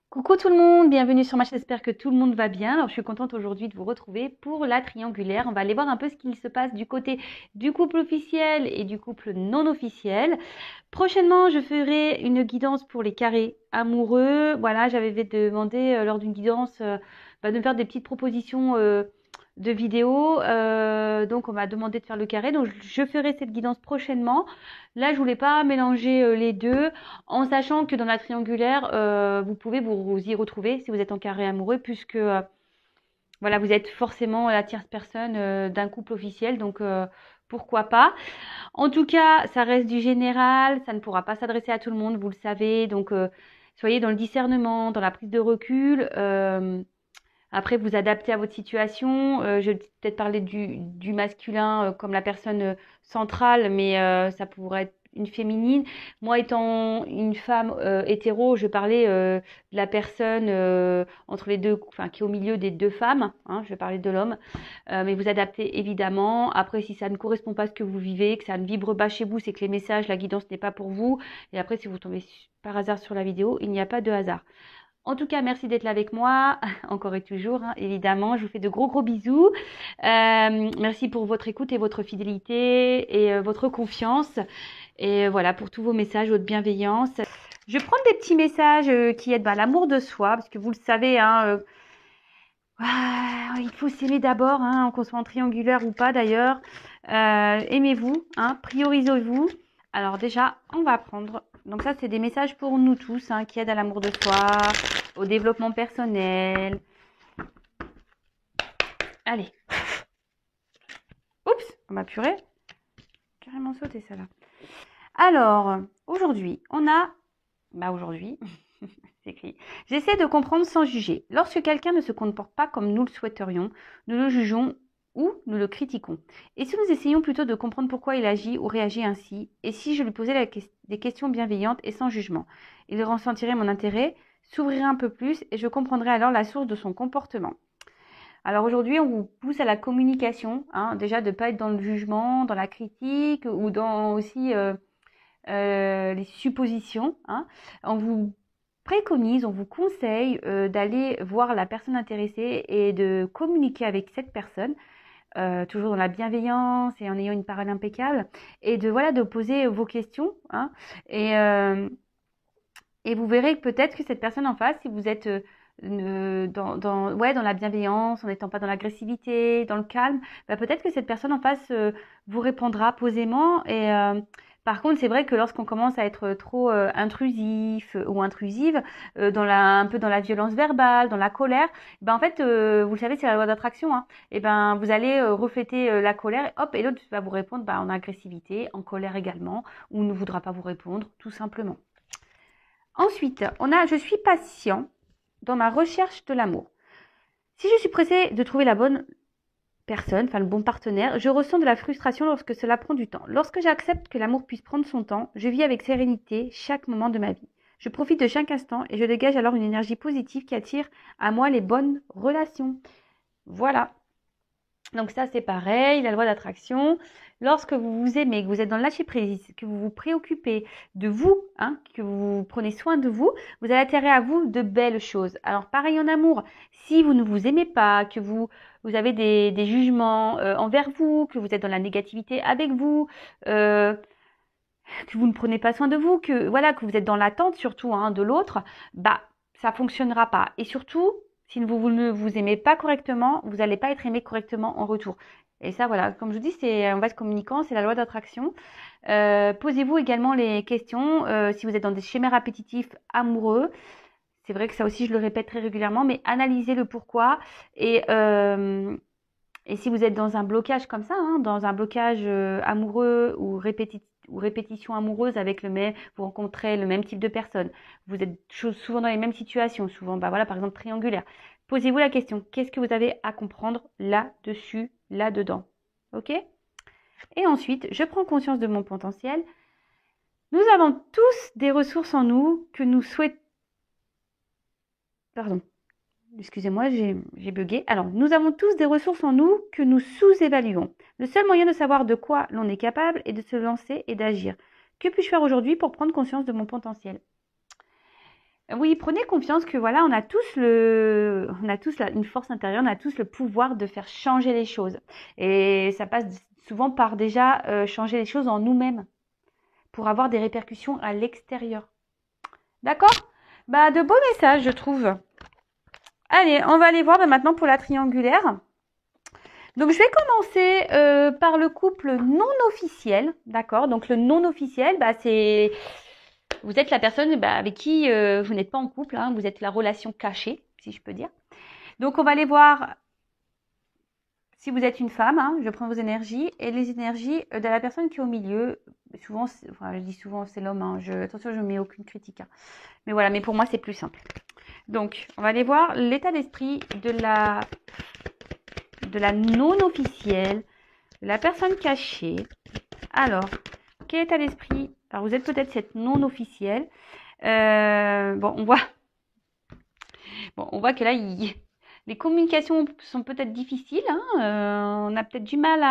Coucou tout le monde, bienvenue sur ma chaîne, j'espère que tout le monde va bien. Alors je suis contente aujourd'hui de vous retrouver pour la triangulaire. On va aller voir un peu ce qu'il se passe du côté du couple officiel et du couple non officiel. Prochainement, je ferai une guidance pour les carrés amoureux. Voilà, j'avais demandé lors d'une guidance de me faire des petites propositions de vidéos. Donc on m'a demandé de faire le carré, donc je ferai cette guidance prochainement. Là, je voulais pas mélanger les deux, en sachant que dans la triangulaire, vous pouvez vous y retrouver si vous êtes en carré amoureux, puisque voilà, vous êtes forcément la tierce personne d'un couple officiel, donc pourquoi pas. En tout cas, ça reste du général, ça ne pourra pas s'adresser à tout le monde, vous le savez, donc soyez dans le discernement, dans la prise de recul. Après, vous adaptez à votre situation. Je vais peut-être parler du masculin comme la personne centrale, mais ça pourrait être une féminine. Moi, étant une femme hétéro, je parlais de la personne entre les deux, enfin, qui est au milieu des deux femmes. Hein, je vais parler de l'homme. Mais vous adaptez évidemment. Après, si ça ne correspond pas à ce que vous vivez, que ça ne vibre pas chez vous, c'est que les messages, la guidance n'est pas pour vous. Et après, si vous tombez par hasard sur la vidéo, il n'y a pas de hasard. En tout cas, merci d'être là avec moi, encore et toujours, hein, évidemment. Je vous fais de gros bisous. Merci pour votre écoute et votre fidélité et votre confiance. Et voilà, pour tous vos messages, votre bienveillance. Je prends des petits messages qui aident l'amour de soi, parce que vous le savez, hein, il faut s'aimer d'abord, hein, qu'on soit en triangulaire ou pas d'ailleurs. Aimez-vous, hein, priorisez-vous. Alors déjà, on va prendre. Donc ça, c'est des messages pour nous tous, hein, qui aident à l'amour de soi, au développement personnel. Allez. Oups, on m'a purée. Carrément sauté ça là. Alors, aujourd'hui, on a... aujourd'hui, c'est écrit. J'essaie de comprendre sans juger. Lorsque quelqu'un ne se comporte pas comme nous le souhaiterions, nous le jugeons ou nous le critiquons. Et si nous essayons plutôt de comprendre pourquoi il agit ou réagit ainsi, et si je lui posais des questions bienveillantes et sans jugement, il ressentirait mon intérêt, s'ouvrirait un peu plus et je comprendrais alors la source de son comportement. Alors aujourd'hui, on vous pousse à la communication, hein, déjà de ne pas être dans le jugement, dans la critique ou dans aussi les suppositions. Hein. On vous préconise, on vous conseille d'aller voir la personne intéressée et de communiquer avec cette personne, toujours dans la bienveillance et en ayant une parole impeccable, et de poser vos questions. Hein, et vous verrez peut-être que cette personne en face, si vous êtes dans la bienveillance, en n'étant pas dans l'agressivité, dans le calme, peut-être que cette personne en face vous répondra posément. Et par contre, c'est vrai que lorsqu'on commence à être trop intrusif ou intrusive, un peu dans la violence verbale, dans la colère, en fait, vous le savez, c'est la loi d'attraction. Hein, et vous allez refléter la colère, hop, et l'autre va vous répondre en agressivité, en colère également, ou ne voudra pas vous répondre, tout simplement. Ensuite, on a « Je suis patient dans ma recherche de l'amour. Si je suis pressée de trouver la bonne personne, enfin le bon partenaire, je ressens de la frustration lorsque cela prend du temps. Lorsque j'accepte que l'amour puisse prendre son temps, je vis avec sérénité chaque moment de ma vie. Je profite de chaque instant et je dégage alors une énergie positive qui attire à moi les bonnes relations. » Voilà. Donc ça, c'est pareil, la loi d'attraction. Lorsque vous vous aimez, que vous êtes dans le lâcher-prise, que vous vous préoccupez de vous, hein, que vous prenez soin de vous, vous allez attirer à vous de belles choses. Alors pareil en amour, si vous ne vous aimez pas, que vous avez des jugements envers vous, que vous êtes dans la négativité avec vous, que vous ne prenez pas soin de vous, que vous êtes dans l'attente surtout de l'autre, ça fonctionnera pas. Et surtout, si vous ne vous aimez pas correctement, vous n'allez pas être aimé correctement en retour. Et ça, voilà, comme je vous dis, c'est en vase communicant, c'est la loi d'attraction. Posez-vous également les questions si vous êtes dans des schémas répétitifs amoureux. C'est vrai que ça aussi, je le répète très régulièrement, mais analysez le pourquoi. Et si vous êtes dans un blocage comme ça, dans un blocage amoureux ou répétition amoureuse avec vous rencontrez le même type de personne, vous êtes souvent dans les mêmes situations, souvent, par exemple, triangulaire. Posez-vous la question, qu'est-ce que vous avez à comprendre là-dessus, là-dedans? Ok? Et ensuite, je prends conscience de mon potentiel. Nous avons tous des ressources en nous que nous souhaitons... Pardon. Excusez-moi, j'ai bugué. Alors, nous avons tous des ressources en nous que nous sous-évaluons. Le seul moyen de savoir de quoi l'on est capable est de se lancer et d'agir. Que puis-je faire aujourd'hui pour prendre conscience de mon potentiel? Oui, prenez confiance que voilà, on a tous une force intérieure, on a tous le pouvoir de faire changer les choses. Et ça passe souvent par déjà changer les choses en nous-mêmes pour avoir des répercussions à l'extérieur. D'accord? Bah, de beaux messages, je trouve. Allez, on va aller voir maintenant pour la triangulaire. Donc, je vais commencer par le couple non officiel, d'accord? Donc, le non officiel, bah, c'est vous êtes la personne avec qui vous n'êtes pas en couple, hein, vous êtes la relation cachée, si je peux dire. Donc, on va aller voir si vous êtes une femme, hein, je prends vos énergies et les énergies de la personne qui est au milieu. Souvent, enfin, je dis souvent c'est l'homme. Hein, attention, je ne mets aucune critique. Hein. Mais voilà, mais pour moi, c'est plus simple. Donc, on va aller voir l'état d'esprit de la non officielle, de la personne cachée. Alors, quel état d'esprit? Alors, vous êtes peut-être cette non officielle. Bon, on voit que là, les communications sont peut-être difficiles. Hein, on a peut-être du mal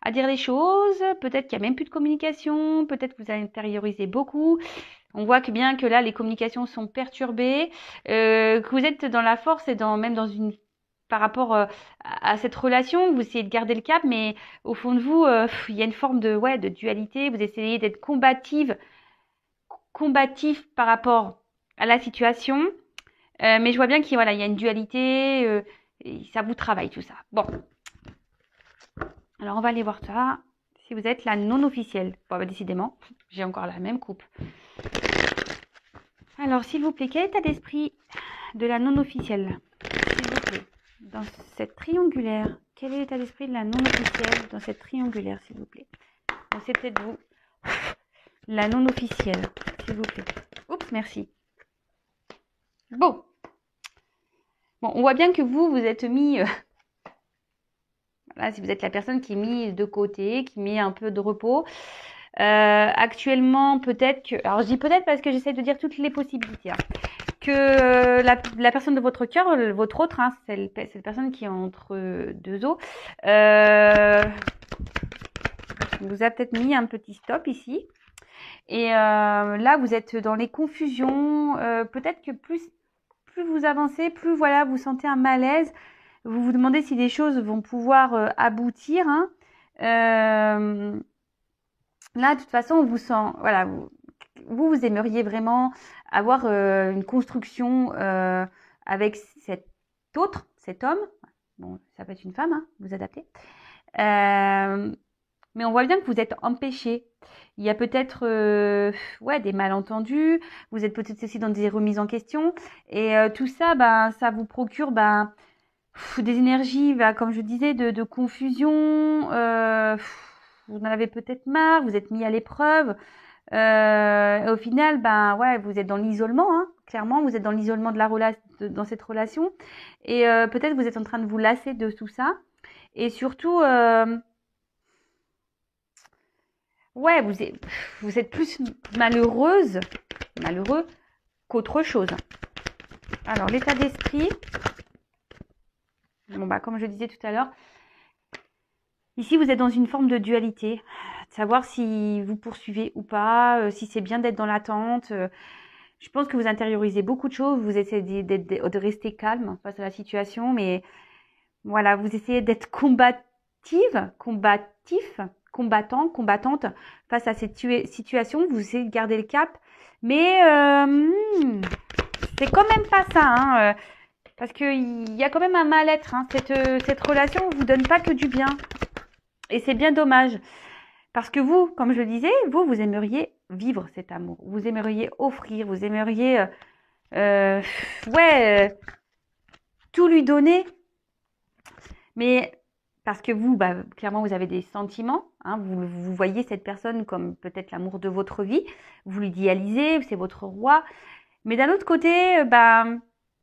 à dire les choses. Peut-être qu'il n'y a même plus de communication. Peut-être que vous intériorisez beaucoup. On voit que bien que là, les communications sont perturbées. Que vous êtes dans la force et même dans une par rapport à cette relation, vous essayez de garder le cap, mais au fond de vous, il y a une forme de dualité. Vous essayez d'être combatif par rapport à la situation. Mais je vois bien qu'il y a une dualité, et ça vous travaille tout ça. Bon, alors on va aller voir ça. Si vous êtes la non officielle, bon, bah, décidément, j'ai encore la même coupe. Alors, s'il vous plaît, quel état d'esprit de la non officielle? S'il vous plaît, dans cette triangulaire, quel est l'état d'esprit de la non officielle dans cette triangulaire, s'il vous plaît? Bon, c'est peut-être vous, la non officielle, s'il vous plaît. Oups, merci. Bon. Bon, on voit bien que vous êtes mis, voilà, si vous êtes la personne qui est mise de côté, qui met un peu de repos. Actuellement, peut-être que, alors je dis peut-être parce que j'essaie de dire toutes les possibilités, hein, que la personne de votre cœur, votre autre, hein, cette personne qui est entre deux eaux, vous a peut-être mis un petit stop ici. Et là, vous êtes dans les confusions. Peut-être que plus vous avancez, plus voilà, vous sentez un malaise. Vous vous demandez si les choses vont pouvoir aboutir. Hein. Là, de toute façon, on vous sent, voilà, vous aimeriez vraiment avoir une construction avec cet homme. Bon, ça peut être une femme, hein, vous adaptez. Mais on voit bien que vous êtes empêché. Il y a peut-être des malentendus. Vous êtes peut-être aussi dans des remises en question. Et tout ça, ça vous procure des énergies, comme je disais, de confusion. Vous en avez peut-être marre. Vous êtes mis à l'épreuve. Au final, vous êtes dans l'isolement. Hein, clairement, vous êtes dans l'isolement de la dans cette relation. Et peut-être vous êtes en train de vous lasser de tout ça. Et surtout... vous êtes plus malheureux qu'autre chose. Alors, l'état d'esprit, comme je disais tout à l'heure, ici, vous êtes dans une forme de dualité, de savoir si vous poursuivez ou pas, si c'est bien d'être dans l'attente. Je pense que vous intériorisez beaucoup de choses, vous essayez de rester calme face à la situation, mais voilà, vous essayez d'être combattante face à cette situation. Vous essayez de garder le cap, mais c'est quand même pas ça, hein, parce qu'il y a quand même un mal-être. Hein, cette relation ne vous donne pas que du bien, et c'est bien dommage, parce que vous, comme je le disais, vous aimeriez vivre cet amour, vous aimeriez offrir, vous aimeriez tout lui donner, mais parce que vous, clairement, vous avez des sentiments. Hein, vous voyez cette personne comme peut-être l'amour de votre vie. Vous l'idéalisez, c'est votre roi. Mais d'un autre côté,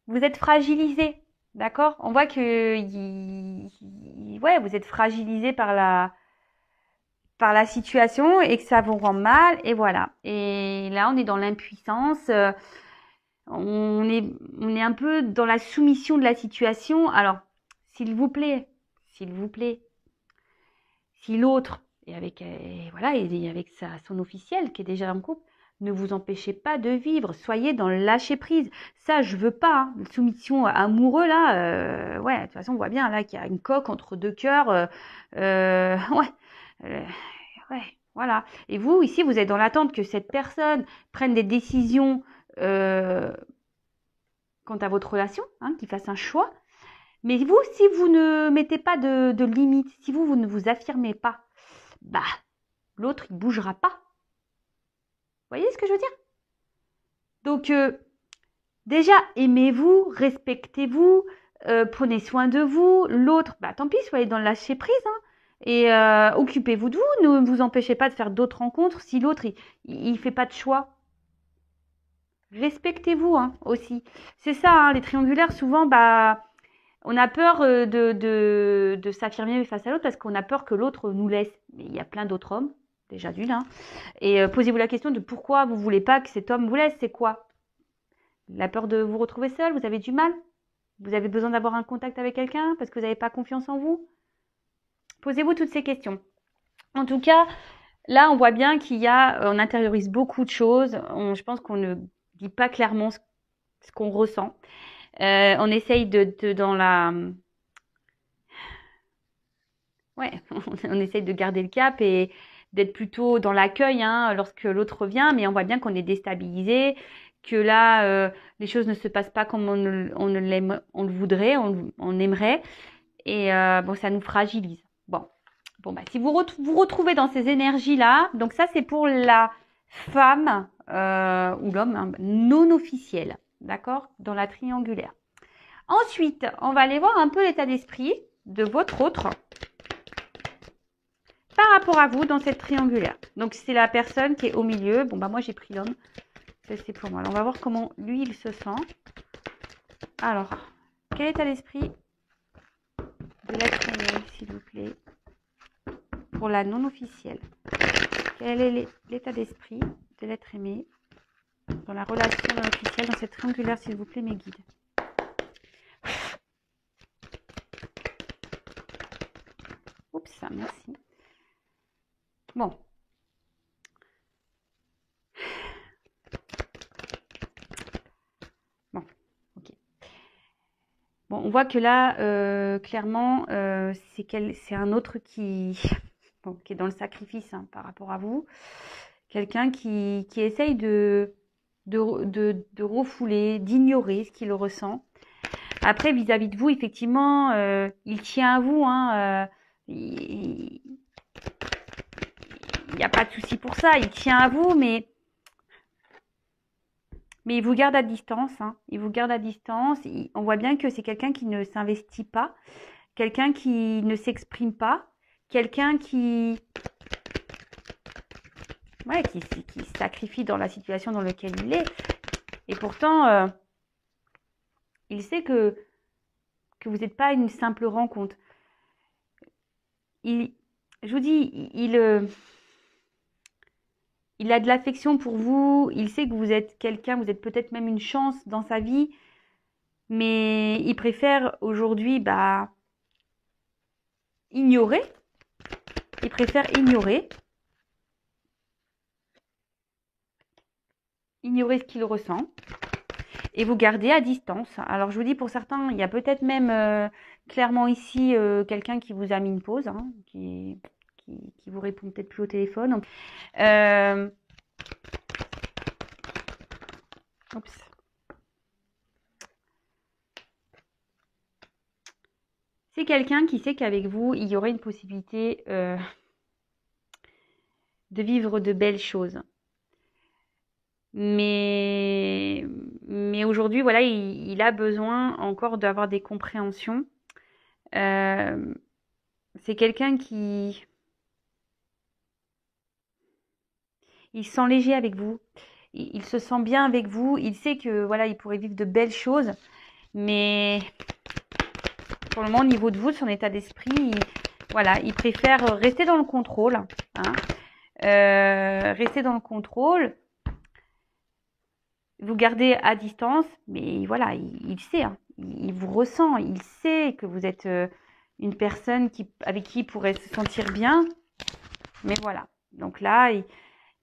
vous êtes fragilisé. D'accord? On voit que vous êtes fragilisé par la situation et que ça vous rend mal. Et voilà. Et là, on est dans l'impuissance. On est un peu dans la soumission de la situation. Alors, s'il vous plaît, si l'autre est avec son officiel qui est déjà en couple, ne vous empêchez pas de vivre. Soyez dans le lâcher prise. Ça, je veux pas. Hein. Soumission amoureux, là, ouais, de toute façon, on voit bien là qu'il y a une coque entre deux cœurs. Ouais, euh, ouais, voilà. Et vous, ici, vous êtes dans l'attente que cette personne prenne des décisions quant à votre relation, hein, qu'il fasse un choix. Mais vous, si vous ne mettez pas de limite, si vous ne vous affirmez pas, bah, l'autre, il bougera pas. Vous voyez ce que je veux dire? Donc, déjà, aimez-vous, respectez-vous, prenez soin de vous. L'autre, bah, tant pis, soyez dans le lâcher prise. Hein, et occupez-vous de vous. Ne vous empêchez pas de faire d'autres rencontres si l'autre, il fait pas de choix. Respectez-vous hein, aussi. C'est ça, hein, les triangulaires, souvent, bah, on a peur de s'affirmer face à l'autre parce qu'on a peur que l'autre nous laisse. Mais il y a plein d'autres hommes, déjà d'une. Hein. Et posez-vous la question de pourquoi vous voulez pas que cet homme vous laisse. C'est quoi? La peur de vous retrouver seul? Vous avez du mal? Vous avez besoin d'avoir un contact avec quelqu'un parce que vous n'avez pas confiance en vous? Posez-vous toutes ces questions. En tout cas, là, on voit bien on intériorise beaucoup de choses. Je pense qu'on ne dit pas clairement ce qu'on ressent. On essaye dans la... Ouais, on essaye de garder le cap et d'être plutôt dans l'accueil hein, lorsque l'autre revient, mais on voit bien qu'on est déstabilisé, que là, les choses ne se passent pas comme on le voudrait, on aimerait, et bon, ça nous fragilise. Bon, bah, si vous vous retrouvez dans ces énergies-là, donc ça, c'est pour la femme ou l'homme hein, non officiel, d'accord, dans la triangulaire. Ensuite, on va aller voir un peu l'état d'esprit de votre autre par rapport à vous dans cette triangulaire. Donc, c'est la personne qui est au milieu. Bon, bah moi, j'ai pris l'homme. Ça, c'est pour moi. Alors, on va voir comment lui, il se sent. Alors, quel état d'esprit de l'être aimé, s'il vous plaît, pour la non officielle? Quel est l'état d'esprit de l'être aimé dans la relation non officielle, dans cette triangulaire, s'il vous plaît, mes guides? Oups, merci. Bon. Bon, ok. Bon, on voit que là, clairement, c'est un autre qui est dans le sacrifice hein, par rapport à vous. Quelqu'un qui essaye de refouler, d'ignorer ce qu'il ressent. Après, vis-à-vis de vous, effectivement, il tient à vous. Hein, il n'y a pas de souci pour ça. Il tient à vous, mais il vous garde à distance. Hein. Il vous garde à distance. On voit bien que c'est quelqu'un qui ne s'investit pas, quelqu'un qui ne s'exprime pas, quelqu'un qui se sacrifie dans la situation dans laquelle il est. Et pourtant, il sait que vous n'êtes pas une simple rencontre. Je vous dis, il a de l'affection pour vous. Il sait que vous êtes quelqu'un, vous êtes peut-être même une chance dans sa vie. Mais il préfère aujourd'hui ignorer. Il préfère ignorer ce qu'il ressent et vous garder à distance. Alors, je vous dis, pour certains, il y a peut-être même clairement ici quelqu'un qui vous a mis une pause, hein, qui vous répond peut-être plus au téléphone. Oups. C'est quelqu'un qui sait qu'avec vous, il y aurait une possibilité de vivre de belles choses. Mais aujourd'hui, voilà, il a besoin encore d'avoir des compréhensions. C'est quelqu'un qui... Il se sent léger avec vous. Il se sent bien avec vous. Il sait que voilà, il pourrait vivre de belles choses. Mais pour le moment, au niveau de vous, de son état d'esprit, il préfère rester dans le contrôle. Hein. Rester dans le contrôle. Vous gardez à distance, mais voilà, il sait, hein, il vous ressent, il sait que vous êtes une personne avec qui il pourrait se sentir bien. Mais voilà, donc là,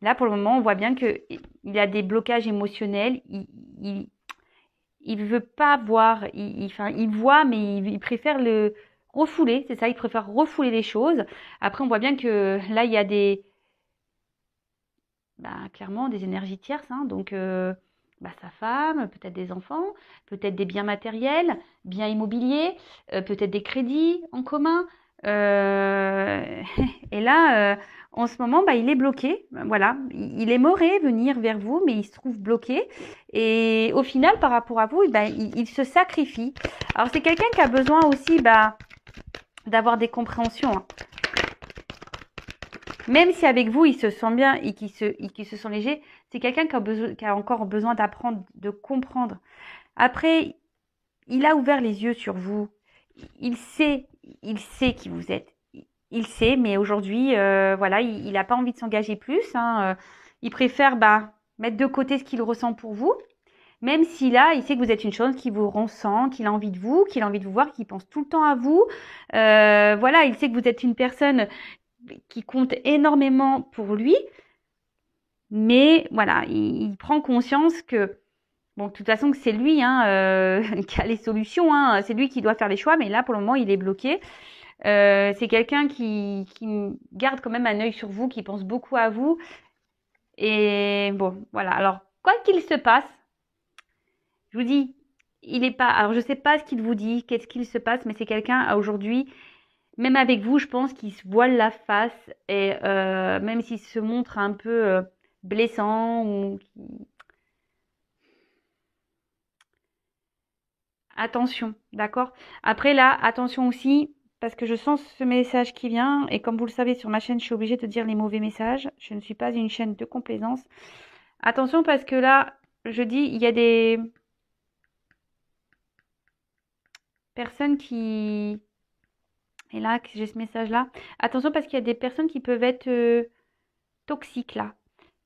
Là, pour le moment, on voit bien que il a des blocages émotionnels. Il, il veut pas voir. Enfin, il voit, mais il préfère le refouler. C'est ça, il préfère refouler les choses. Après, on voit bien que là, il y a clairement des énergies tierces, hein. Donc, sa femme, peut-être des enfants, peut-être des biens matériels, biens immobiliers, peut-être des crédits en commun. Euh, et là, en ce moment, il est bloqué. Voilà, il aimerait venir vers vous, mais il se trouve bloqué. Et au final, par rapport à vous, il se sacrifie. Alors, c'est quelqu'un qui a besoin aussi d'avoir des compréhensions, hein. Même si avec vous, il se sent bien et qu'il se sent léger, c'est quelqu'un qui a encore besoin d'apprendre, de comprendre. Après, il a ouvert les yeux sur vous. Il sait, il sait qui vous êtes. Il sait, mais aujourd'hui, voilà, il n'a pas envie de s'engager plus, hein. Il préfère mettre de côté ce qu'il ressent pour vous. Même si là, il sait que vous êtes une chose qui vous ressent, qu'il a envie de vous, qu'il a envie de vous voir, qu'il pense tout le temps à vous. Voilà, il sait que vous êtes une personne qui compte énormément pour lui, mais voilà, il prend conscience que, bon, de toute façon, que c'est lui, hein, qui a les solutions, hein, c'est lui qui doit faire les choix, mais là, pour le moment, il est bloqué. C'est quelqu'un qui garde quand même un œil sur vous, qui pense beaucoup à vous. Et bon, voilà. Alors, quoi qu'il se passe, je vous dis, il est pas. Alors, je sais pas ce qu'il vous dit, qu'est-ce qu'il se passe, mais c'est quelqu'un aujourd'hui. Même avec vous, je pense qu'il se voile la face et même s'il se montre un peu blessant ou attention, d'accord? Après là, attention aussi parce que je sens ce message qui vient et comme vous le savez sur ma chaîne, je suis obligée de dire les mauvais messages. Je ne suis pas une chaîne de complaisance. Attention parce que là, je dis il y a des personnes qui et là que j'ai ce message là. Attention parce qu'il y a des personnes qui peuvent être toxiques là,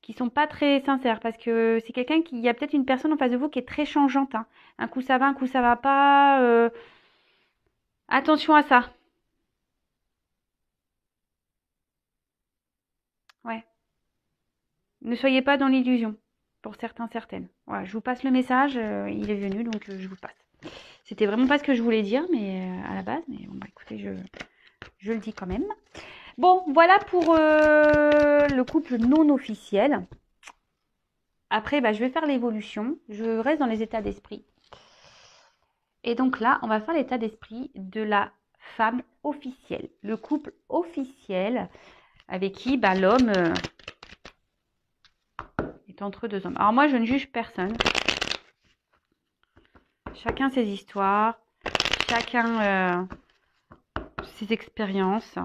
qui sont pas très sincères parce que c'est quelqu'un qui, il y a peut-être une personne en face de vous qui est très changeante, hein. Un coup ça va, un coup ça va pas. Attention à ça. Ouais. Ne soyez pas dans l'illusion pour certains, certaines. Voilà, je vous passe le message. Il est venu donc je vous passe. C'était vraiment pas ce que je voulais dire, mais à la base. Mais bon, écoutez, je le dis quand même. Bon, voilà pour le couple non officiel. Après, je vais faire l'évolution. Je reste dans les états d'esprit. Et donc là, on va faire l'état d'esprit de la femme officielle. Le couple officiel avec qui l'homme est entre deux hommes. Alors moi, je ne juge personne. Chacun ses histoires. Chacun ses expériences.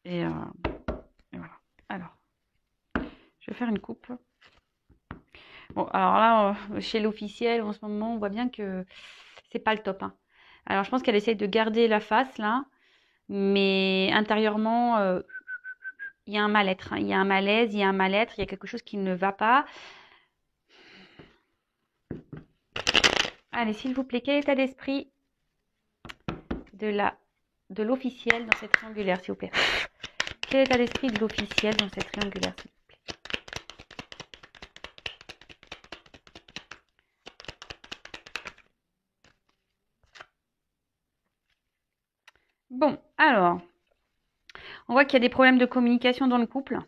Et voilà. Alors, je vais faire une coupe. Bon, alors là, chez l'officiel, en ce moment, on voit bien que c'est pas le top, hein. Alors, je pense qu'elle essaye de garder la face, là. Mais intérieurement, il y a un mal-être, hein. Il y a un malaise, il y a un mal-être, il y a quelque chose qui ne va pas. Allez, s'il vous plaît, quel état d'esprit de l'officiel dans cette triangulaire, s'il vous plaît? Quel état d'esprit de l'officiel dans cette triangulaire, s'il vous plaît? Bon, alors, on voit qu'il y a des problèmes de communication dans le couple.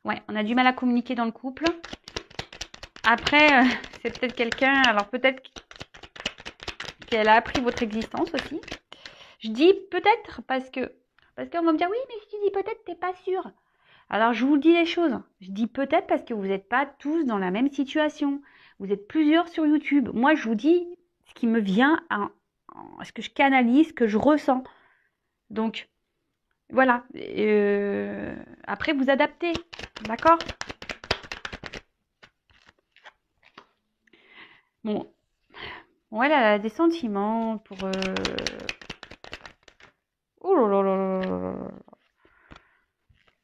Ouais, on a du mal à communiquer dans le couple. Après, c'est peut-être quelqu'un, alors peut-être qu'elle a appris votre existence aussi. Je dis peut-être parce qu'on va me dire oui, mais si tu dis peut-être, t'es pas sûr. Alors je vous dis les choses. Je dis peut-être parce que vous n'êtes pas tous dans la même situation. Vous êtes plusieurs sur YouTube. Moi, je vous dis ce qui me vient, ce que je canalise, ce que je ressens. Donc voilà. Après, vous adaptez, d'accord? Bon, elle a des sentiments pour. Oh là là là là là là là.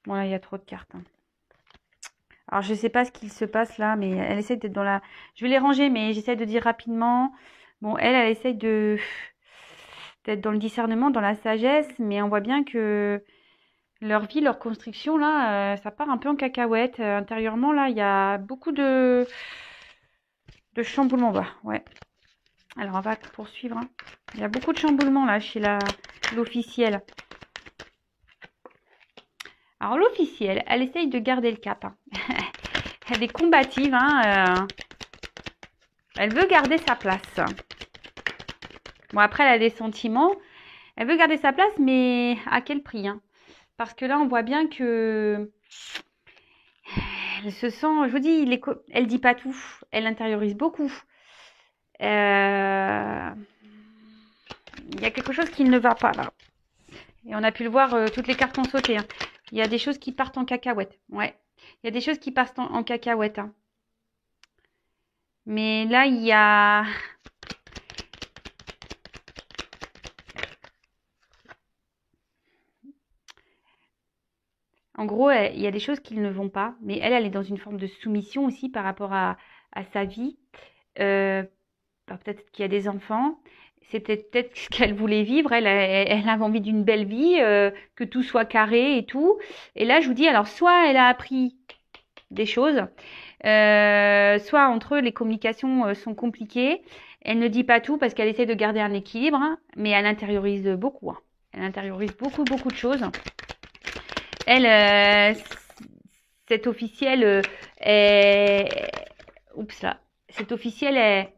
Bon, là, il y a trop de cartes, hein. Alors, je sais pas ce qu'il se passe là, mais elle essaie d'être dans la. Je vais les ranger, mais j'essaie de dire rapidement. Bon, elle essaie d'être dans le discernement, dans la sagesse, mais on voit bien que Leur vie, leur construction, là, ça part un peu en cacahuète. Intérieurement, là, il y a beaucoup de chamboulements. Bah, ouais. Alors, on va poursuivre, hein. Il y a beaucoup de chamboulements, là, chez l'officielle. Alors, l'officielle, elle essaye de garder le cap, hein. Elle est combative, hein. Elle veut garder sa place. Bon, après, elle a des sentiments. Elle veut garder sa place, mais à quel prix, hein? Parce que là, on voit bien que elle se sent, je vous dis, elle dit pas tout. Elle intériorise beaucoup. Euh, Il y a quelque chose qui ne va pas là. Et on a pu le voir, toutes les cartes ont sauté, hein. Il y a des choses qui partent en cacahuète. Ouais. Il y a des choses qui partent en cacahuète, hein. Mais là, il y a... En gros, il y a des choses qui ne vont pas. Mais elle est dans une forme de soumission aussi par rapport à sa vie. Euh, peut-être qu'il y a des enfants. C'est peut-être ce qu'elle voulait vivre. Elle avait envie d'une belle vie, que tout soit carré et tout. Et là, je vous dis, alors, soit elle a appris des choses, soit entre eux, les communications sont compliquées. Elle ne dit pas tout parce qu'elle essaie de garder un équilibre, hein, mais elle intériorise beaucoup, hein. Elle intériorise beaucoup, beaucoup de choses. Elle, cette officielle est... Oups là. Cette officielle est...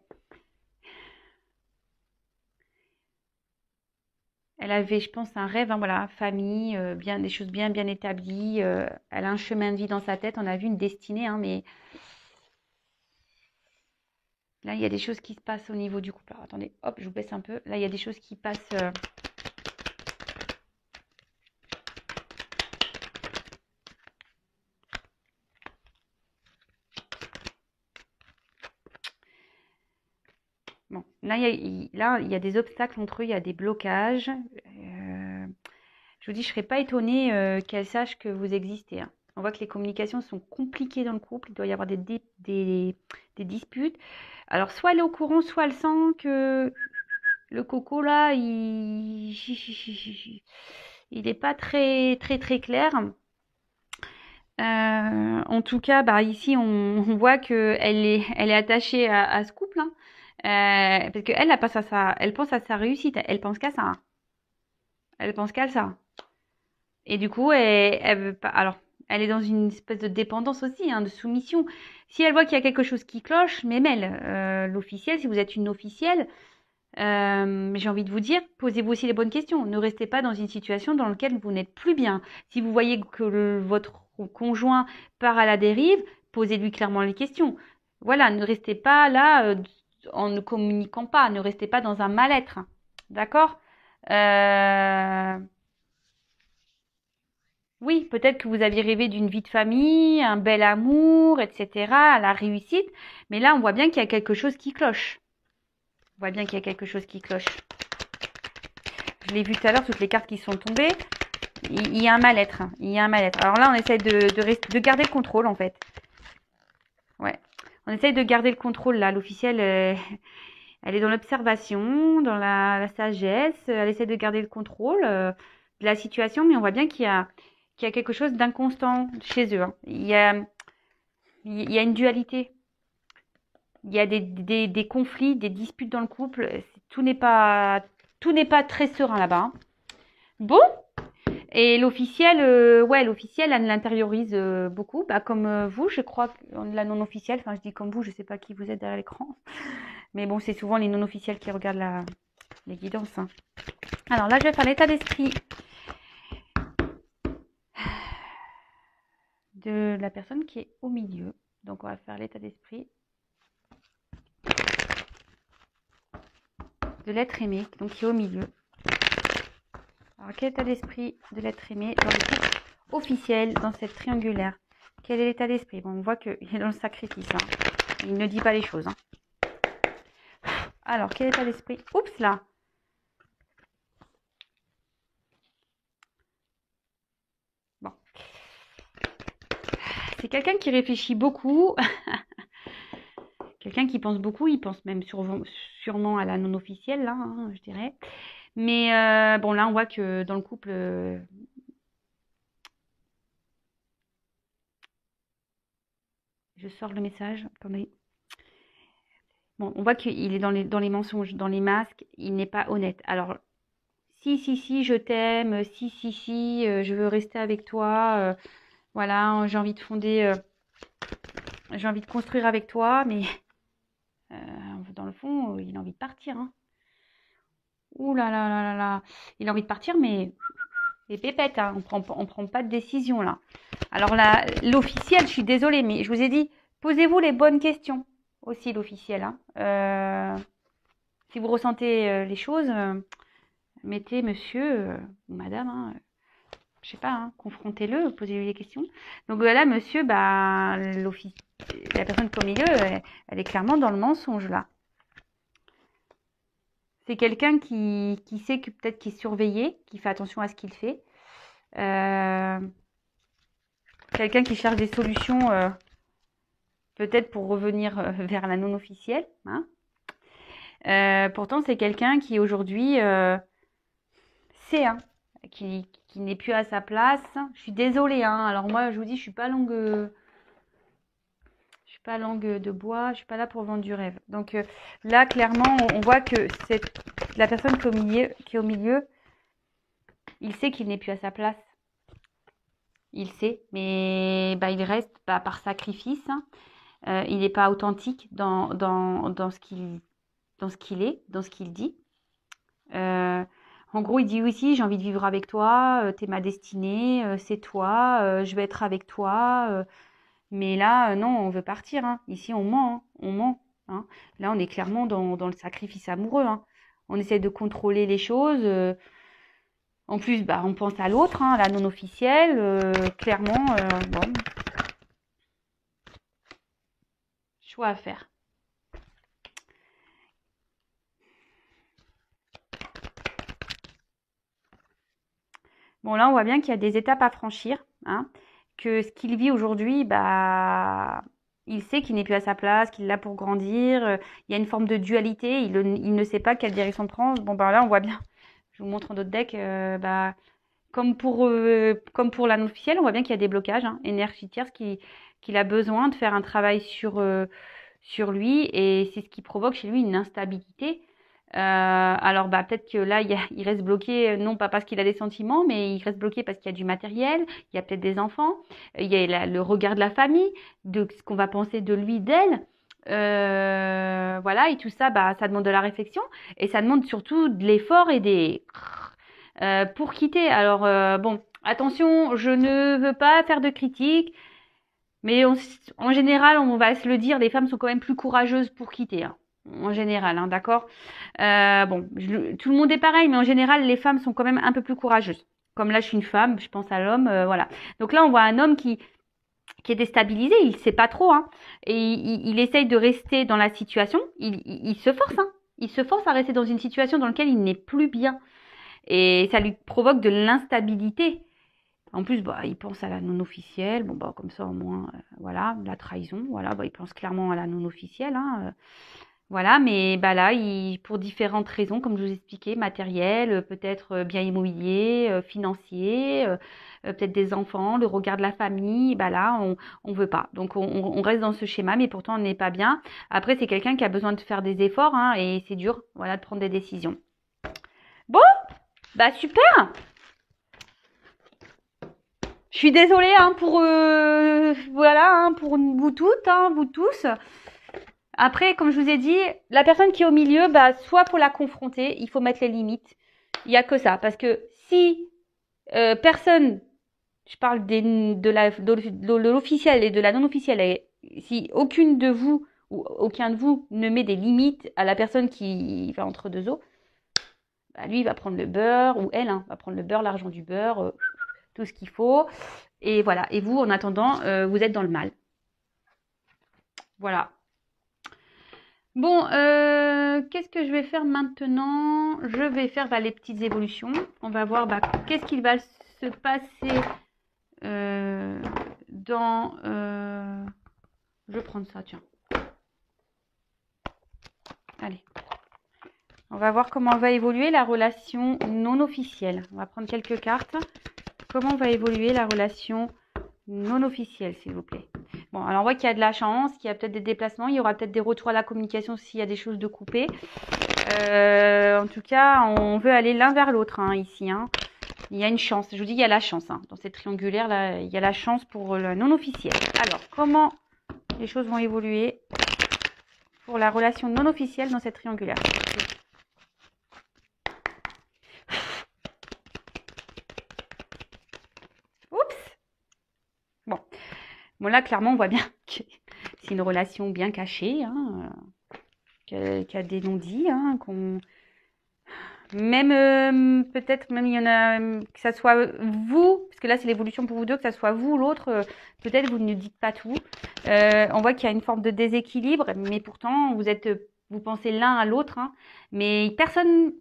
Elle avait, je pense, un rêve, hein, voilà, famille, bien, des choses bien, bien établies. Elle a un chemin de vie dans sa tête. On a vu une destinée, hein, mais là, il y a des choses qui se passent au niveau du couple. Alors, attendez, hop, je vous baisse un peu. Là, il y a des choses qui passent. Bon, là, il y a des obstacles entre eux, il y a des blocages. Je vous dis, je ne serais pas étonnée qu'elle sache que vous existez, hein. On voit que les communications sont compliquées dans le couple. Il doit y avoir des disputes. Alors, soit elle est au courant, soit elle sent que le coco, là, il n'est pas très, très, très clair. En tout cas, bah, ici, on voit elle est attachée à ce couple, hein. Parce qu'elle, elle pense à sa réussite. Elle pense qu'à ça, hein. Elle pense qu'à ça. Et du coup, elle veut pas. Alors, elle est dans une espèce de dépendance aussi, hein, de soumission. Si elle voit qu'il y a quelque chose qui cloche, même elle, l'officielle, si vous êtes une officielle, j'ai envie de vous dire, posez-vous aussi les bonnes questions. Ne restez pas dans une situation dans laquelle vous n'êtes plus bien. Si vous voyez que votre conjoint part à la dérive, posez-lui clairement les questions. Voilà, ne restez pas là en ne communiquant pas. Ne restez pas dans un mal-être. D'accord? Euh, Oui, peut-être que vous aviez rêvé d'une vie de famille, un bel amour, etc., la réussite. Mais là, on voit bien qu'il y a quelque chose qui cloche. On voit bien qu'il y a quelque chose qui cloche. Je l'ai vu tout à l'heure, toutes les cartes qui sont tombées. Il y a un mal-être, hein. Il y a un mal-être. Alors là, on essaie de garder le contrôle, en fait. Ouais. On essaye de garder le contrôle, là. L'officielle, elle est dans l'observation, dans la sagesse. Elle essaie de garder le contrôle de la situation, mais on voit bien qu'il y a quelque chose d'inconstant chez eux, hein. Il y a une dualité. Il y a des conflits, des disputes dans le couple. Tout n'est pas très serein là-bas, hein. Bon, et l'officiel, ouais, l'officiel, elle l'intériorise beaucoup, bah, comme vous, je crois, la non officielle. Enfin, je dis comme vous, je sais pas qui vous êtes derrière l'écran, mais bon, c'est souvent les non officiels qui regardent les guidances, hein. Alors là, je vais faire l'état d'esprit de la personne qui est au milieu. Donc, on va faire l'état d'esprit de l'être aimé, donc qui est au milieu. Alors, quel état d'esprit de l'être aimé dans le couple officiel, dans cette triangulaire? Quel est l'état d'esprit? Bon, on voit qu'il est dans le sacrifice, hein. Il ne dit pas les choses, hein. Alors, quel état d'esprit? Oups, là. Bon. C'est quelqu'un qui réfléchit beaucoup. Quelqu'un qui pense beaucoup. Il pense même sûrement à la non officielle, là, hein, je dirais. Mais bon, là, on voit que dans le couple, Je sors le message. Attendez. Bon, on voit qu'il est dans les mensonges, dans les masques. Il n'est pas honnête. Alors, si, je t'aime. Si, je veux rester avec toi. Voilà, j'ai envie de fonder, j'ai envie de construire avec toi. Mais dans le fond, il a envie de partir. Hein. Ouh là là là là là. Il a envie de partir, mais les pépettes, hein, on prend pas de décision là. Alors là, l'officiel, je suis désolée, mais je vous ai dit, posez-vous les bonnes questions aussi, l'officiel. Hein. Si vous ressentez les choses, mettez monsieur ou madame, hein, je sais pas, hein, confrontez-le, posez-lui les questions. Donc là, monsieur, bah, la personne qui est au milieu, elle est clairement dans le mensonge là. C'est quelqu'un qui sait que peut-être qu'il est surveillé, qui fait attention à ce qu'il fait. Quelqu'un qui cherche des solutions peut-être pour revenir vers la non-officielle. Hein. Pourtant, c'est quelqu'un qui aujourd'hui sait hein, qui n'est plus à sa place. Je suis désolée. Hein. Alors moi, je vous dis, je suis pas langue de bois. Je suis pas là pour vendre du rêve. Donc là, clairement, on voit que la personne qui est au milieu, il sait qu'il n'est plus à sa place. Il sait, mais bah, il reste par sacrifice. Hein. Il n'est pas authentique dans ce qu'il est, dans ce qu'il dit. En gros, il dit oui, j'ai envie de vivre avec toi, t'es ma destinée, c'est toi, je vais être avec toi. Mais là, non, on veut partir. Hein. Ici, on ment. Hein. On ment. Hein. Là, on est clairement dans le sacrifice amoureux. Hein. On essaie de contrôler les choses. En plus, bah, on pense à l'autre, hein, la non officielle. Clairement, bon, choix à faire. Bon, là, on voit bien qu'il y a des étapes à franchir. Hein, que ce qu'il vit aujourd'hui, bah, il sait qu'il n'est plus à sa place, qu'il est là pour grandir. Il y a une forme de dualité. Il ne sait pas quelle direction prendre. Bon, bah là, on voit bien. Je vous montre d'autres decks. Bah, comme pour la non-officielle, on voit bien qu'il y a des blocages hein, énergétiques, qu'il a besoin de faire un travail sur lui. Et c'est ce qui provoque chez lui une instabilité. Alors bah peut-être que là il reste bloqué non pas parce qu'il a des sentiments mais il reste bloqué parce qu'il y a du matériel, il y a peut-être des enfants, il y a le regard de la famille, de ce qu'on va penser de lui, d'elle. Voilà et tout ça bah ça demande de la réflexion et ça demande surtout de l'effort et des pour quitter. Alors bon attention, je ne veux pas faire de critiques mais en général on va se le dire, les femmes sont quand même plus courageuses pour quitter. Hein. En général, hein, d'accord. Bon, tout le monde est pareil, mais en général, les femmes sont quand même un peu plus courageuses. Comme là, je suis une femme, je pense à l'homme, voilà. Donc là, on voit un homme qui est déstabilisé, il sait pas trop, hein, et il essaye de rester dans la situation. Il se force, hein. Il se force à rester dans une situation dans laquelle il n'est plus bien, et ça lui provoque de l'instabilité. En plus, bah, il pense à la non officielle. Bon, bah, comme ça, au moins, voilà, la trahison. Voilà, bah, il pense clairement à la non officielle, hein. Voilà, mais bah là, pour différentes raisons, comme je vous expliquais, matériel, peut-être bien immobilier, financier, peut-être des enfants, le regard de la famille, bah là, on veut pas. Donc on reste dans ce schéma, mais pourtant on n'est pas bien. Après, c'est quelqu'un qui a besoin de faire des efforts, hein, et c'est dur, voilà, de prendre des décisions. Bon, bah super. Je suis désolée hein, voilà, hein, pour vous toutes, hein, vous tous. Après, comme je vous ai dit, la personne qui est au milieu, bah, soit faut la confronter, il faut mettre les limites. Il n'y a que ça. Parce que si personne, je parle de l'officiel et de la non-officielle, et si aucune de vous ou aucun de vous ne met des limites à la personne qui va entre deux eaux, bah, lui, il va prendre le beurre, ou elle hein, va prendre le beurre, l'argent du beurre, tout ce qu'il faut. Et voilà. Et vous, en attendant, vous êtes dans le mal. Voilà. Bon, qu'est-ce que je vais faire maintenant? Je vais faire bah, les petites évolutions. On va voir bah, qu'est-ce qu'il va se passer dans... Je vais prendre ça, tiens. Allez. On va voir comment va évoluer la relation non officielle. On va prendre quelques cartes. Comment va évoluer la relation non officielle, s'il vous plaît? Bon, alors on voit qu'il y a de la chance, qu'il y a peut-être des déplacements, il y aura peut-être des retours à la communication s'il y a des choses de coupées. En tout cas, on veut aller l'un vers l'autre hein, ici. Hein. Il y a une chance. Je vous dis, il y a la chance. Hein. Dans cette triangulaire, là, il y a la chance pour le non officiel. Alors, comment les choses vont évoluer pour la relation non officielle dans cette triangulaire? Oups. Bon, là, clairement, on voit bien que c'est une relation bien cachée, hein, qui a des non-dits, hein, même peut-être même il y en a que ça soit vous, parce que là c'est l'évolution pour vous deux, que ça soit vous ou l'autre, peut-être vous ne dites pas tout. On voit qu'il y a une forme de déséquilibre, mais pourtant vous pensez l'un à l'autre, hein, mais personne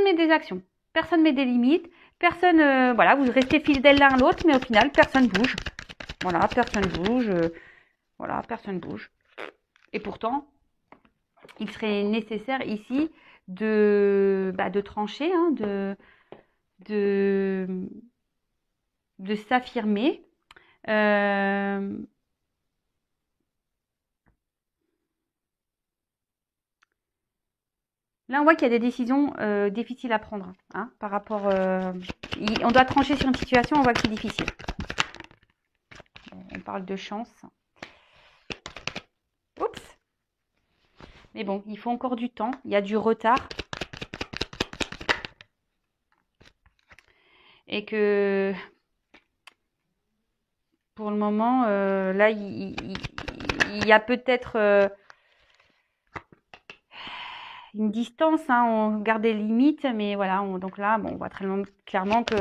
met des actions, personne met des limites, personne, voilà, vous restez fidèles l'un à l'autre, mais au final personne bouge. Voilà, personne bouge, voilà, personne bouge. Et pourtant, il serait nécessaire ici de trancher, hein, de, de s'affirmer. Là, on voit qu'il y a des décisions difficiles à prendre hein, par rapport. On doit trancher sur une situation, on voit que c'est difficile. On parle de chance. Oups. Mais bon, il faut encore du temps. Il y a du retard. Et que pour le moment, là, il y a peut-être une distance, hein, on garde des limites, mais voilà, donc là, bon, on voit très clairement que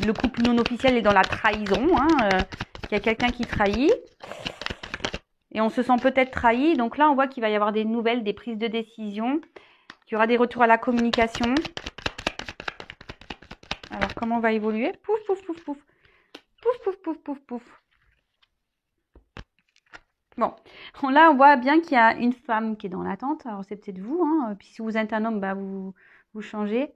le couple non officiel est dans la trahison, hein, qu'il y a quelqu'un qui trahit. Et on se sent peut-être trahi. Donc là, on voit qu'il va y avoir des nouvelles, des prises de décision, qu'il y aura des retours à la communication. Alors, comment on va évoluer? Pouf, pouf, pouf, pouf. Pouf, pouf, pouf, pouf, pouf. Bon, là, on voit bien qu'il y a une femme qui est dans l'attente. Alors, c'est peut-être vous. Hein. Puis, si vous êtes un homme, bah, vous changez.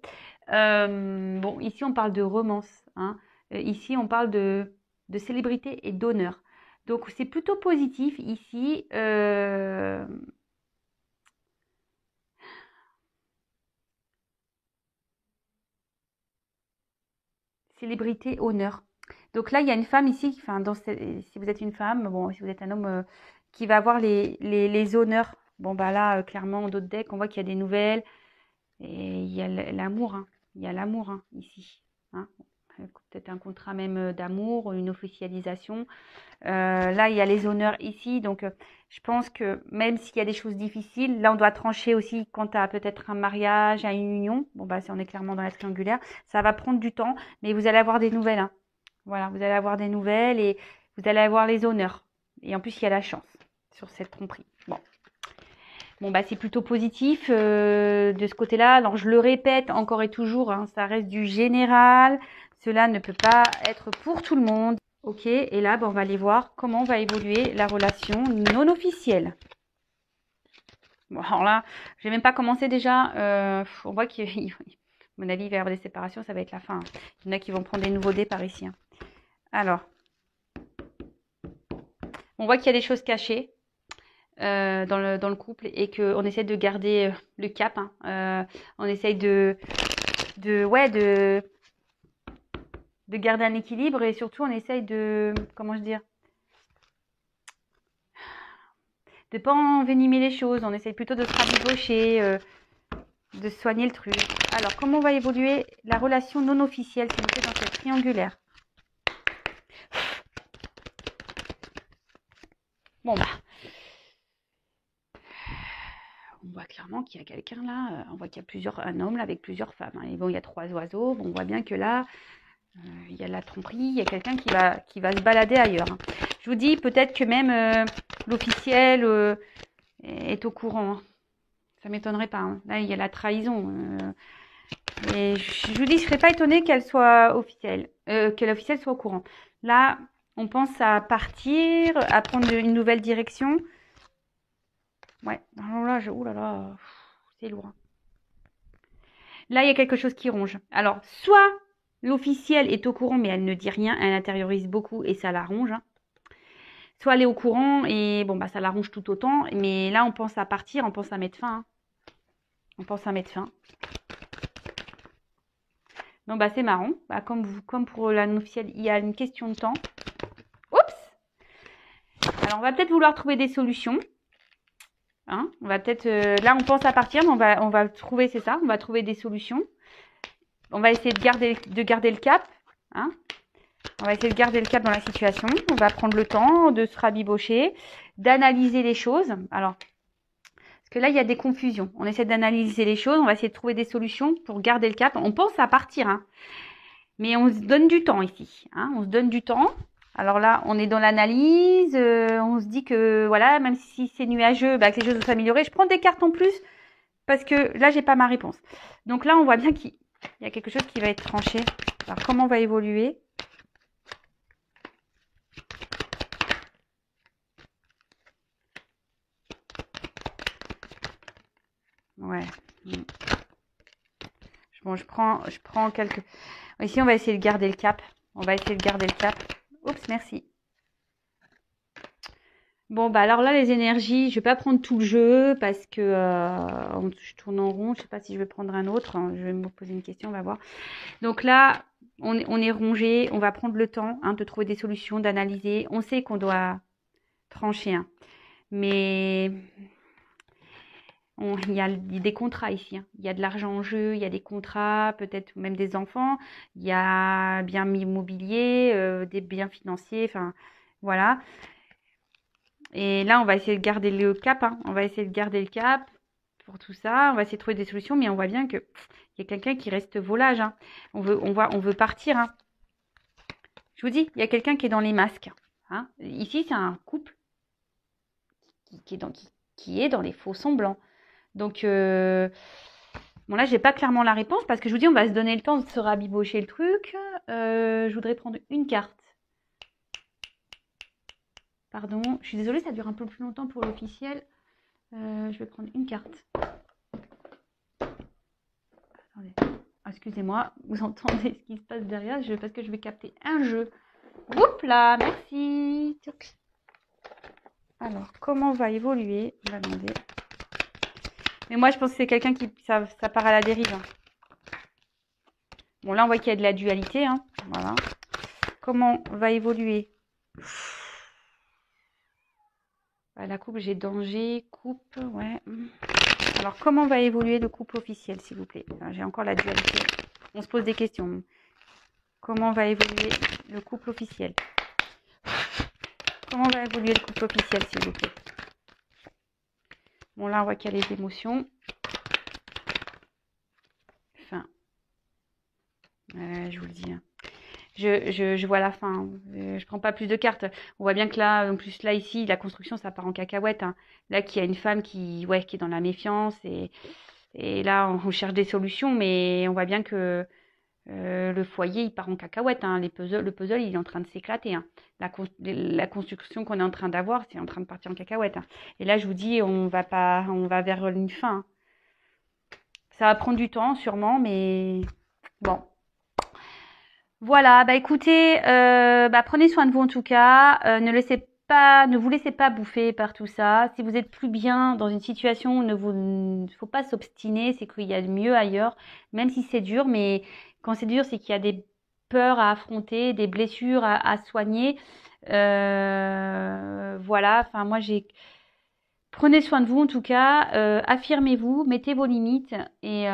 Bon, ici, on parle de romance. Hein. Ici, on parle de célébrité et d'honneur. Donc, c'est plutôt positif ici. Célébrité, honneur. Donc là, il y a une femme ici, enfin, si vous êtes une femme, bon, si vous êtes un homme, qui va avoir les honneurs. Bon, bah là, clairement, d'autres decks, on voit qu'il y a des nouvelles. Et il y a l'amour, hein. Il y a l'amour hein, ici. Hein. Peut-être un contrat même d'amour, une officialisation. Là, il y a les honneurs ici. Donc, je pense que même s'il y a des choses difficiles, là, on doit trancher aussi quant à peut-être un mariage, à une union. Bon, bah, on est clairement dans la triangulaire. Ça va prendre du temps, mais vous allez avoir des nouvelles. Hein. Voilà, vous allez avoir des nouvelles et vous allez avoir les honneurs. Et en plus, il y a la chance sur cette tromperie. Bon, bah, c'est plutôt positif de ce côté-là. Alors, je le répète encore et toujours, hein, ça reste du général. Cela ne peut pas être pour tout le monde. Ok, et là, bah, on va aller voir comment va évoluer la relation non officielle. Bon, alors là, je vais même pas commencer déjà. On voit qu'à mon avis, il va y avoir des séparations, ça va être la fin. Il y en a qui vont prendre des nouveaux dés par ici. Hein. Alors, on voit qu'il y a des choses cachées. Dans le couple et qu'on essaie de garder le cap. Hein. On essaye de garder un équilibre et surtout on essaye de, comment je dire, de pas envenimer les choses. On essaye plutôt de se rabibocher, de soigner le truc. Alors, comment va évoluer la relation non officielle, s'il vous plaît, dans cette triangulaire? Bon, bah, on voit clairement qu'il y a quelqu'un là, on voit qu'il y a un homme là avec plusieurs femmes. Hein. Et bon, il y a 3 oiseaux, bon, on voit bien que là, il y a la tromperie, il y a quelqu'un qui va se balader ailleurs. Hein. Je vous dis, peut-être que même l'officiel est au courant. Hein. Ça m'étonnerait pas. Hein. Là, il y a la trahison. Et je vous dis, je ne serais pas étonnée qu'elle soit officielle, que l'officiel soit au courant. Là, on pense à partir, à prendre une nouvelle direction. Ouais, alors là, ouh là là, c'est lourd. Là, il y a quelque chose qui ronge. Alors, soit l'officiel est au courant, mais elle ne dit rien, elle intériorise beaucoup et ça la ronge. Hein. soit elle est au courant et bon, bah ça l'arrange tout autant. Mais là, on pense à partir, on pense à mettre fin, hein. On pense à mettre fin. Donc, bah c'est marrant. Bah, comme pour la nuptiale, il y a une question de temps. Oups! Alors, on va peut-être vouloir trouver des solutions. Hein, on va peut-être là on pense à partir, mais on va trouver, c'est ça, on va trouver des solutions. On va essayer de garder le cap, hein. On va essayer de garder le cap dans la situation. On va prendre le temps de se rabibocher, d'analyser les choses. Alors, parce que là il y a des confusions. On essaie d'analyser les choses, on va essayer de trouver des solutions pour garder le cap. On pense à partir, hein, mais on se donne du temps ici, hein. On se donne du temps. Alors là, on est dans l'analyse, on se dit que voilà, même si c'est nuageux, bah, que les choses vont s'améliorer. Je prends des cartes en plus parce que là, j'ai pas ma réponse. Donc là, on voit bien qu'il y a quelque chose qui va être tranché. Alors, comment on va évoluer? Ouais. Bon, je prends quelques... Ici, on va essayer de garder le cap. On va essayer de garder le cap. Oups, merci. Bon, bah alors là, les énergies, je vais pas prendre tout le jeu parce que je tourne en rond. Je sais pas si je vais prendre un autre. Je vais me poser une question, on va voir. Donc là, on est rongé. On va prendre le temps, hein, de trouver des solutions, d'analyser. On sait qu'on doit trancher, hein. Mais il y a des contrats ici, hein. Il y a de l'argent en jeu, il y a des contrats, peut-être même des enfants. Il y a bien immobilier, des biens financiers. Enfin, voilà. Et là, on va essayer de garder le cap, hein. On va essayer de garder le cap pour tout ça. On va essayer de trouver des solutions, mais on voit bien que il y a quelqu'un qui reste volage, hein. On veut partir, hein. Je vous dis, il y a quelqu'un qui est dans les masques, hein. Ici, c'est un couple qui est dans les faux semblants. Donc, bon là, j'ai pas clairement la réponse parce que je vous dis, on va se donner le temps de se rabibocher le truc. Je voudrais prendre une carte. Pardon, je suis désolée, ça dure un peu plus longtemps pour l'officiel. Je vais prendre une carte. Attendez. Excusez-moi, vous entendez ce qui se passe derrière parce que je vais capter un jeu. Oups là, merci. Alors, comment va évoluer? On va demander. Mais moi, je pense que c'est quelqu'un qui... Ça part à la dérive, hein. Bon, là, on voit qu'il y a de la dualité, hein. Voilà. Comment va évoluer? La coupe, j'ai danger, coupe, ouais. Alors, comment va évoluer le couple officiel, s'il vous plaît? J'ai encore la dualité. On se pose des questions. Comment va évoluer le couple officiel? Comment va évoluer le couple officiel, s'il vous plaît? Bon, là, on voit qu'il y a les émotions. Fin. Je vous le dis, hein. Je vois la fin. Je prends pas plus de cartes. On voit bien que là, en plus là ici, la construction, ça part en cacahuète, hein. Là, qu'il y a une femme qui est dans la méfiance et là, on cherche des solutions, mais on voit bien que le foyer, il part en cacahuète, hein. Le puzzle, il est en train de s'éclater, hein. La construction qu'on est en train d'avoir, c'est en train de partir en cacahuète, hein. Et là, je vous dis, on va vers une fin, hein. Ça va prendre du temps, sûrement, mais bon. Voilà, bah écoutez, prenez soin de vous en tout cas. Ne vous laissez pas bouffer par tout ça. Si vous êtes plus bien dans une situation, faut pas s'obstiner, c'est qu'il y a mieux ailleurs, même si c'est dur. Mais quand c'est dur, c'est qu'il y a des peurs à affronter, des blessures à soigner. Voilà. Enfin, prenez soin de vous en tout cas. Affirmez-vous, mettez vos limites et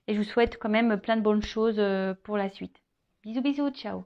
je vous souhaite quand même plein de bonnes choses pour la suite. Bisous, bisous, ciao.